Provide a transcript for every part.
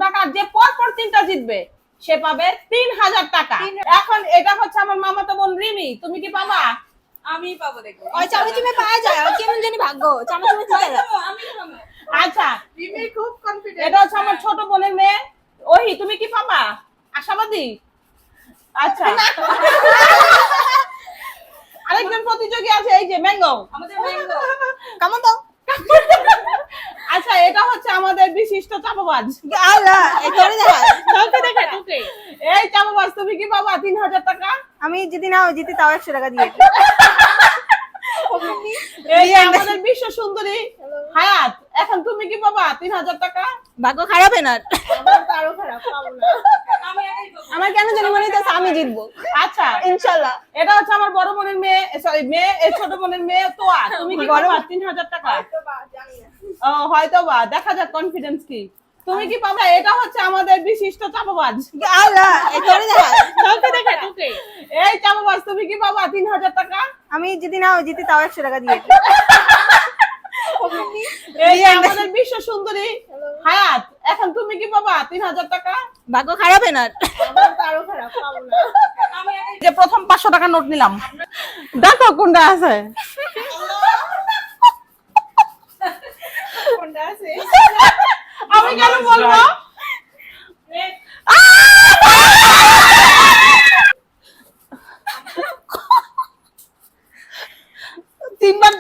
টাকা, যে পরপর 3টা জিতবে সে পাবে 3000 টাকা। এখন এটা হচ্ছে আমার মামাতো বোন রিমি, তুমি কি পাবা? আমি পাবো, দেখো। ওই চামচিমে পাওয়া যায়, আর কেমন জানি ভাগ্য চামচিমে জিতে যায়। আমি পাবো। আচ্ছা, রিমি খুব কনফিডেন্ট। এটা হচ্ছে আমার ছোট বোনের মেয়ে ওহি, তুমি কি পাবা? আশাবাদী? আচ্ছা, আরেকজন প্রতিযোগী আছে, এই যে ম্যাঙ্গো। আমাদের ম্যাঙ্গো। কেমন তো আচ্ছা, এটা হচ্ছে আমাদের বিশিষ্ট চাপাবাজ। আল্লাহ এই করে দেখা। চলতে দেখে তোকে। এই চাপাবাজ, তুমি কি পাবা 3000 টাকা? আমি যদি না জিতি তাও 100 টাকা দিয়ে। এই যে আমাদের বিশ্ব সুন্দরী হায়াত, এখন তুমি কি পাবা 3000 টাকা? ভাগ্য খারাপ না। আমার তো আরো খারাপ, পাবো না। আমি একাই পাবো। আমার কেন জানি মনে হইতেছে আমি জিতবো আচ্ছা, ইনশাআল্লাহ। এটা হচ্ছে আমার বড় বোনের মেয়ে, সরি মেয়ে, এই ছোট বোনের মেয়ে তোয়া, তুমি কি পাবা 3000 টাকা? তো বা জানি না। হয়তো বা, দেখা যাক কনফিডেন্স কি। তুমি কি পাবা? এটা হচ্ছে আমাদের বিশিষ্ট চাপাবাজ। আল্লাহ এই করে দেখা। চলতে দেখে তোকে। এই চাপাবাজ, তুমি কি পাবা 3000 টাকা? আমি যদি না জিতি তাও 100 টাকা দিয়ে। এই যে আমাদের বিশ্ব সুন্দরী হায়াত, এখন তুমি কি পাবা 3000 টাকা? ভাগ্য খারাপ না। আমার তো আরো খারাপ, পাবো না। আমি একাই যে প্রথম 500 টাকা নোট নিলাম, দেখো কোনটা আছে। কোনটা আছে? আমি কেন বলবো? তিনবার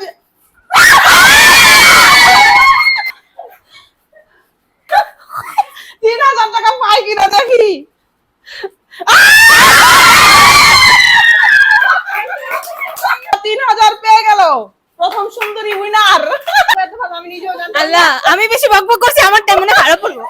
3000 টাকা পাই কিনা দেখি। 3000 পেয়ে গেল, প্রথম সুন্দরী উইনার। আমি নিজেও জানি। আল্লাহ আমি বেশি বকবক করছি, আমার তেমন খারাপ হলো।